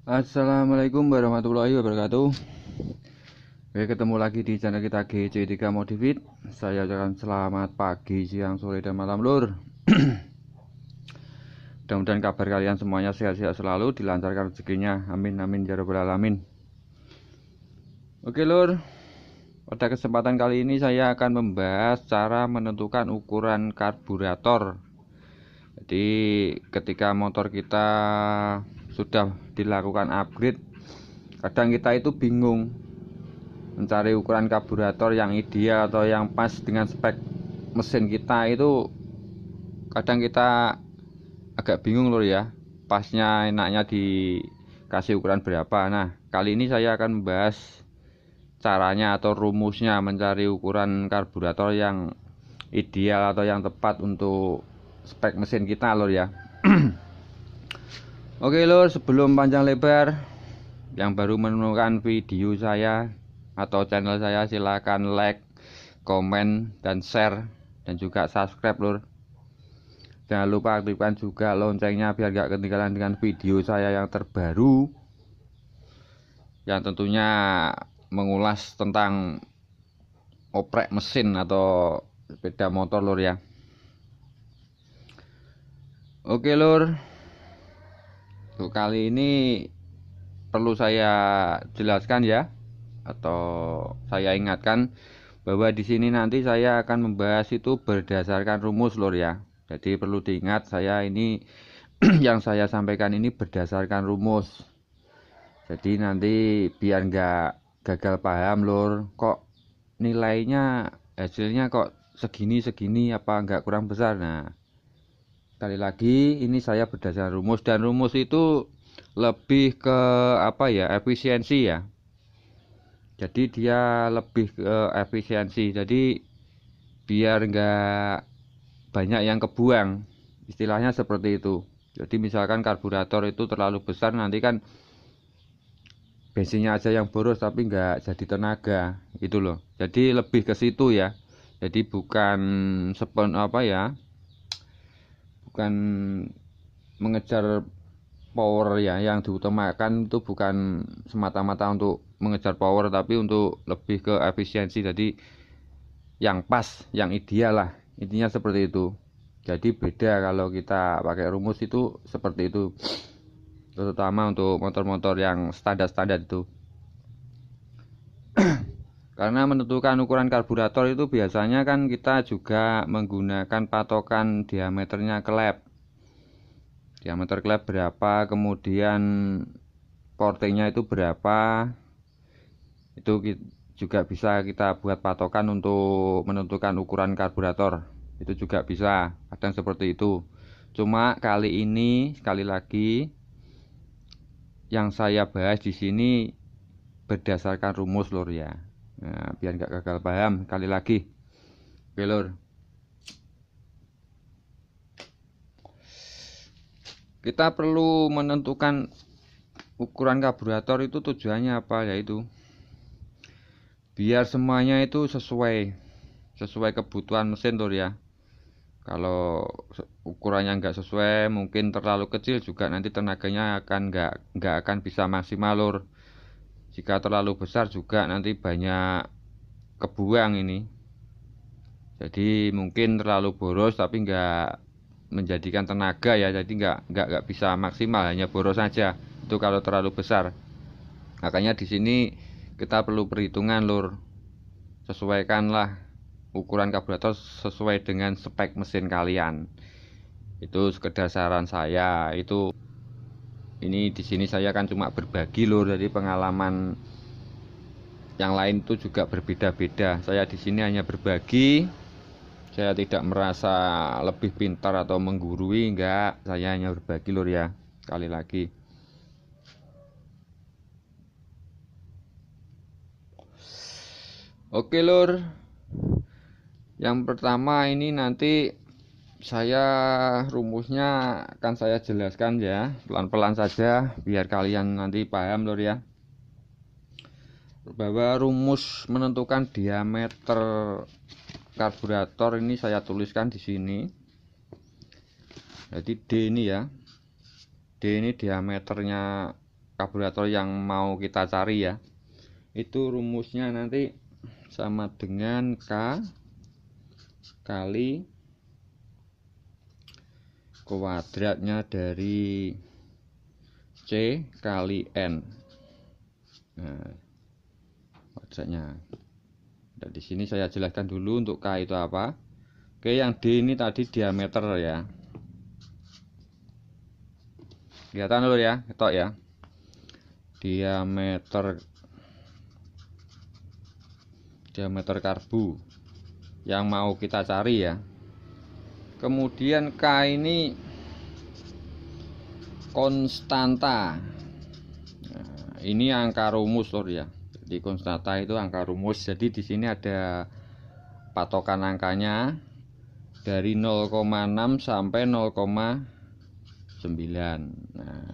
Assalamualaikum warahmatullahi wabarakatuh. Oke, ketemu lagi di channel kita GC3 Modifit. Saya ucapkan selamat pagi, siang, sore, dan malam lur. Mudah-mudahan kabar kalian semuanya sehat-sehat selalu, dilancarkan rezekinya. Amin amin ya rabbal alamin. Oke lur, pada kesempatan kali ini saya akan membahas cara menentukan ukuran karburator. Jadi ketika motor kita sudah dilakukan upgrade, kadang kita itu bingung mencari ukuran karburator yang ideal atau yang pas dengan spek mesin kita. Itu kadang kita agak bingung lur ya, pasnya enaknya dikasih ukuran berapa. Nah, kali ini saya akan membahas caranya atau rumusnya mencari ukuran karburator yang ideal atau yang tepat untuk spek mesin kita lur ya. Oke lur, sebelum panjang lebar, yang baru menemukan video saya atau channel saya, silahkan like, komen, dan share, dan juga subscribe lur. Jangan lupa aktifkan juga loncengnya biar gak ketinggalan dengan video saya yang terbaru, yang tentunya mengulas tentang oprek mesin atau sepeda motor lur ya. Oke lur, untuk kali ini perlu saya jelaskan ya, atau saya ingatkan bahwa di sini nanti saya akan membahas itu berdasarkan rumus lur ya. Jadi perlu diingat, saya ini yang saya sampaikan ini berdasarkan rumus. Jadi nanti biar nggak gagal paham lur, kok nilainya hasilnya kok segini apa nggak kurang besar. Nah, sekali lagi ini saya berdasarkan rumus, dan rumus itu lebih ke apa ya, efisiensi ya. Jadi dia lebih ke efisiensi, jadi biar nggak banyak yang kebuang, istilahnya seperti itu. Jadi misalkan karburator itu terlalu besar, nanti kan bensinnya aja yang boros tapi nggak jadi tenaga gitu loh. Jadi lebih ke situ ya. Jadi bukan apa ya, bukan mengejar power ya. Yang diutamakan itu bukan semata-mata untuk mengejar power, tapi untuk lebih ke efisiensi. Jadi yang pas, yang ideal lah, intinya seperti itu. Jadi beda kalau kita pakai rumus itu seperti itu, terutama untuk motor-motor yang standar-standar itu. Karena menentukan ukuran karburator itu biasanya kan kita juga menggunakan patokan diameternya klep. Diameter klep berapa, kemudian portingnya itu berapa. Itu juga bisa kita buat patokan untuk menentukan ukuran karburator. Itu juga bisa, kadang seperti itu. Cuma kali ini sekali lagi yang saya bahas di sini berdasarkan rumus lur ya. Nah, biar nggak gagal paham kali lagi. Oke lur, kita perlu menentukan ukuran karburator itu tujuannya apa, yaitu biar semuanya itu sesuai kebutuhan mesin lur ya. Kalau ukurannya nggak sesuai, mungkin terlalu kecil juga nanti tenaganya nggak akan bisa maksimal lur. Jika terlalu besar juga nanti banyak kebuang ini. Jadi mungkin terlalu boros tapi nggak menjadikan tenaga ya. Jadi nggak bisa maksimal, hanya boros saja. Itu kalau terlalu besar. Makanya di sini kita perlu perhitungan lur. Sesuaikanlah ukuran karburator sesuai dengan spek mesin kalian. Itu sekedar saran saya. Itu ini di sini saya kan cuma berbagi lur, jadi pengalaman yang lain itu juga berbeda-beda. Saya di sini hanya berbagi. Saya tidak merasa lebih pintar atau menggurui, enggak. Saya hanya berbagi lur ya. Sekali lagi. Oke lur. Yang pertama ini nanti saya rumusnya akan saya jelaskan ya, pelan-pelan saja biar kalian nanti paham lur ya. Bahwa rumus menentukan diameter karburator ini saya tuliskan di sini. Jadi D ini ya. D ini diameternya karburator yang mau kita cari ya. Itu rumusnya nanti sama dengan K kali kuadratnya dari C kali N. Nah, kuadratnya. Dan di sini saya jelaskan dulu untuk K itu apa. Oke, yang D ini tadi diameter ya. Kelihatan dulu ya, ketok ya. Diameter karbu yang mau kita cari ya. Kemudian K ini konstanta. Nah, ini angka rumus lor ya. Jadi konstanta itu angka rumus. Jadi di sini ada patokan angkanya dari 0,6 sampai 0,9. Nah,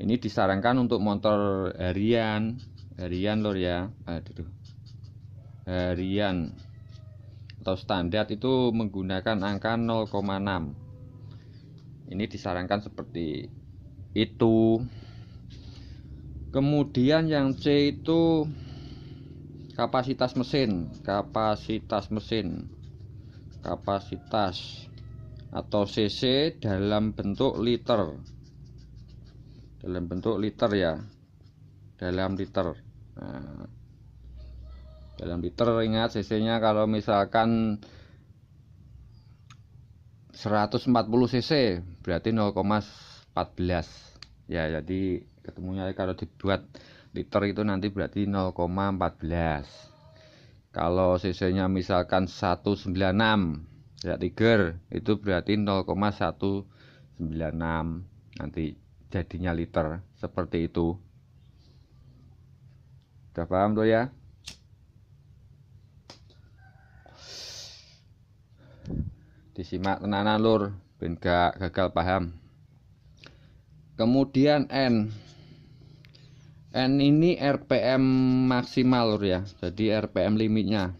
ini disarankan untuk motor harian lor ya. Aduh. Harian atau standar itu menggunakan angka 0,6. Ini disarankan seperti itu. Kemudian yang C itu kapasitas atau cc dalam bentuk liter. Ya, dalam liter. Nah, dalam liter ingat cc-nya kalau misalkan 140 cc berarti 0,14 ya. Jadi ketemunya kalau dibuat liter itu nanti berarti 0,14. Kalau cc-nya misalkan 196 ya tiger itu berarti 0,196 nanti jadinya liter, seperti itu. Udah paham tuh ya? Disimak tenanan lur ben gak gagal paham. Kemudian N ini RPM maksimal lur ya. Jadi RPM limitnya,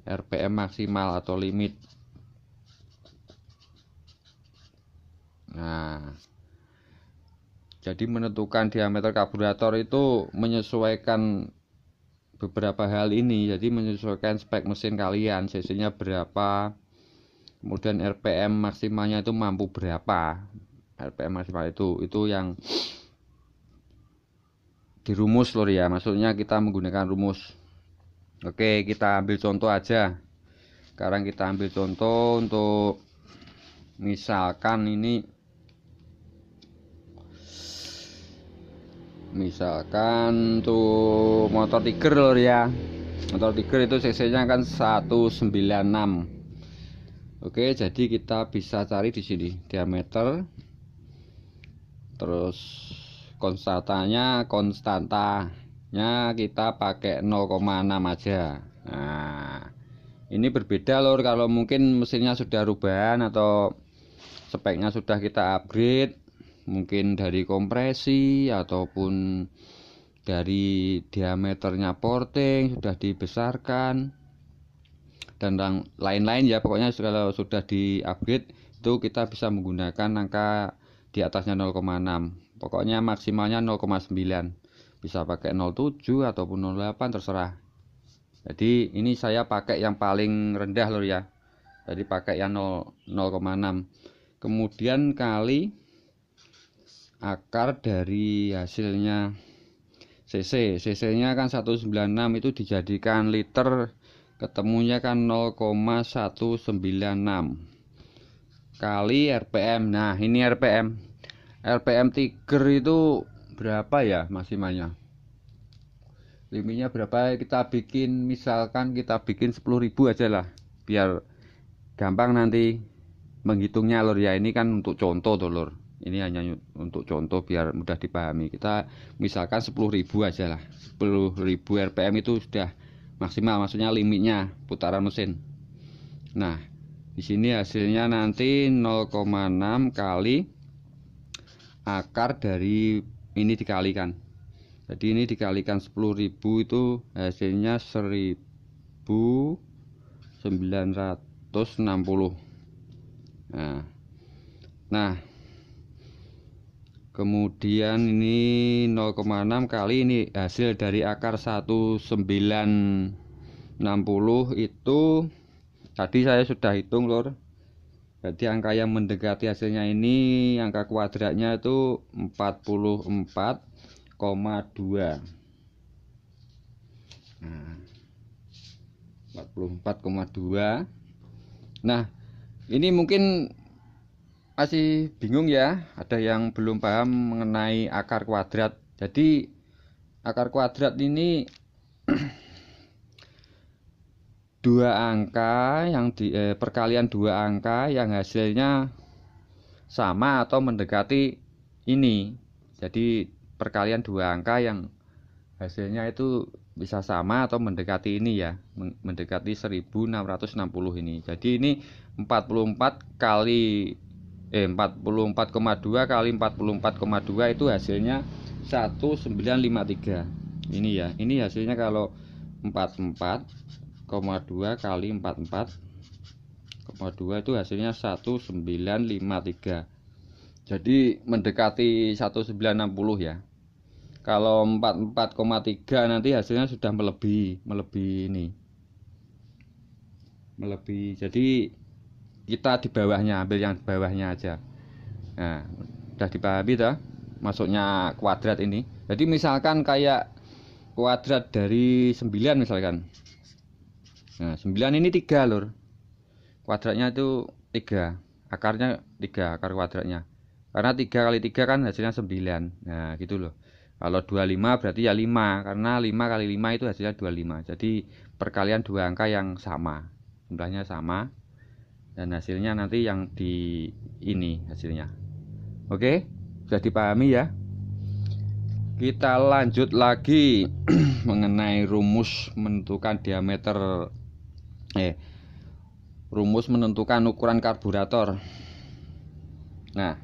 RPM maksimal atau limit. Nah, jadi menentukan diameter karburator itu menyesuaikan beberapa hal ini. Jadi menyesuaikan spek mesin kalian, cc-nya berapa, kemudian RPM maksimalnya itu mampu berapa. RPM maksimal itu yang dirumus lor ya, maksudnya kita menggunakan rumus. Oke, kita ambil contoh aja. Sekarang kita ambil contoh untuk misalkan ini, tuh motor Tiger lor ya. Motor Tiger itu cc nya kan 196. Oke, jadi kita bisa cari di sini diameter, terus konstantanya kita pakai 0,6 aja. Nah, ini berbeda lor kalau mungkin mesinnya sudah rubahan atau speknya sudah kita upgrade, mungkin dari kompresi ataupun dari diameternya porting sudah dibesarkan dan lain-lain ya. Pokoknya kalau sudah di upgrade itu kita bisa menggunakan angka di atasnya 0,6. Pokoknya maksimalnya 0,9, bisa pakai 0,7 ataupun 0,8 terserah. Jadi ini saya pakai yang paling rendah lor ya, jadi pakai yang 0,6. kemudian kali akar dari hasilnya cc nya kan 196 itu dijadikan liter, ketemunya kan 0,196 kali RPM. Nah ini RPM Tiger itu berapa ya maksimalnya, limitnya berapa, kita bikin misalkan kita bikin 10.000 aja lah biar gampang nanti menghitungnya lor ya. Ini kan untuk contoh tuh lor, ini hanya untuk contoh biar mudah dipahami. Kita misalkan 10.000 aja lah, 10.000 RPM itu sudah maksimal, maksudnya limitnya putaran mesin. Nah di sini hasilnya nanti 0,6 kali akar dari ini dikalikan. Jadi ini dikalikan 10.000 itu hasilnya 1.960. Nah Kemudian ini 0,6 kali ini hasil dari akar 1960 itu tadi saya sudah hitung lur. Jadi angka yang mendekati hasilnya ini angka kuadratnya itu 44,2. Nah, 44,2. Nah, ini mungkin masih bingung ya, ada yang belum paham mengenai akar kuadrat. Jadi akar kuadrat ini dua angka yang perkalian dua angka yang hasilnya sama atau mendekati ini. Jadi perkalian dua angka yang hasilnya itu bisa sama atau mendekati ini ya, mendekati 1660 ini. Jadi ini 44 kali 44,2 kali 44,2 itu hasilnya 1953. Ini ya, ini hasilnya kalau 44,2 kali 44,2 itu hasilnya 1953. Jadi mendekati 1960 ya. Kalau 44,3 nanti hasilnya sudah melebihi ini. Melebihi. Jadi kita di bawahnya, ambil yang di bawahnya aja. Nah, udah dipahami toh masuknya kuadrat ini. Jadi misalkan kayak kuadrat dari 9 misalkan. Nah, 9 ini 3 lur. Kuadratnya itu 3. Akarnya 3, akar kuadratnya. Karena 3 kali 3 kan hasilnya 9. Nah, gitu loh. Kalau 25 berarti ya 5. Karena 5 kali 5 itu hasilnya 25. Jadi perkalian dua angka yang sama. Jumlahnya sama. Dan hasilnya nanti yang di ini hasilnya. Oke, sudah dipahami ya. Kita lanjut lagi mengenai rumus menentukan diameter rumus menentukan ukuran karburator. Nah,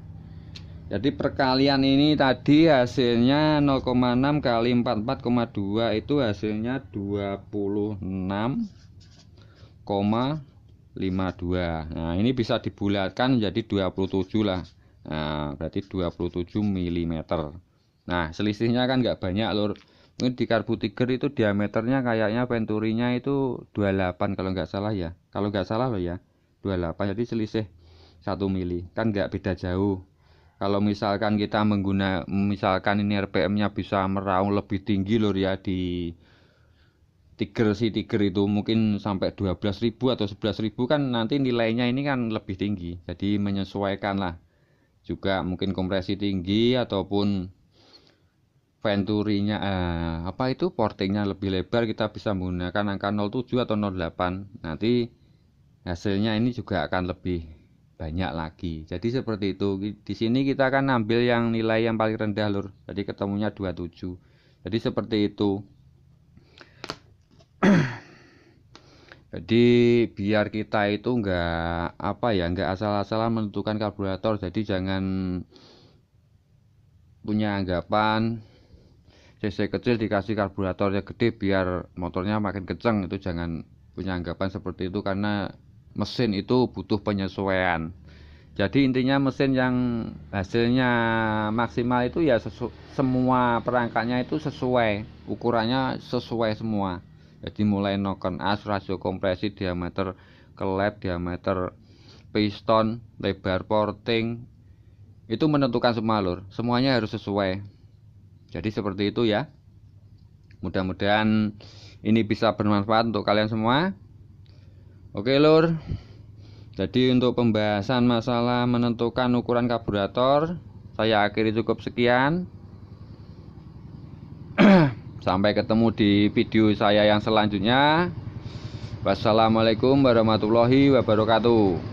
jadi perkalian ini tadi hasilnya 0,6 kali 44,2 itu hasilnya 26,52. Nah, ini bisa dibulatkan menjadi 27 lah. Nah, berarti 27 mm. Nah, selisihnya kan nggak banyak lur. Ini di karbu tiger itu diameternya kayaknya venturinya itu 28 kalau nggak salah ya. Kalau nggak salah loh ya, 28. Jadi selisih 1 mili. Kan nggak beda jauh. Kalau misalkan kita misalkan ini RPM-nya bisa meraung lebih tinggi lur ya di tiger itu mungkin sampai 12.000 atau 11.000 kan nanti nilainya ini kan lebih tinggi. Jadi menyesuaikan lah. Juga mungkin kompresi tinggi ataupun venturinya portingnya lebih lebar, kita bisa menggunakan angka 07 atau 08. Nanti hasilnya ini juga akan lebih banyak lagi. Jadi seperti itu. Di sini kita akan ambil yang nilai yang paling rendah lur. Jadi ketemunya 27. Jadi seperti itu. Jadi biar kita itu enggak asal-asalan menentukan karburator. Jadi jangan punya anggapan cc kecil dikasih karburatornya gede biar motornya makin kenceng. Itu jangan punya anggapan seperti itu, karena mesin itu butuh penyesuaian. Jadi intinya mesin yang hasilnya maksimal itu ya semua perangkatnya itu sesuai, ukurannya sesuai semua. Jadi mulai noken as, rasio kompresi, diameter kelep, diameter piston, lebar porting, itu menentukan semua lur. Semuanya harus sesuai. Jadi seperti itu ya. Mudah-mudahan ini bisa bermanfaat untuk kalian semua. Oke lur. Jadi untuk pembahasan masalah menentukan ukuran karburator saya akhiri cukup sekian. Sampai ketemu di video saya yang selanjutnya. Wassalamualaikum warahmatullahi wabarakatuh.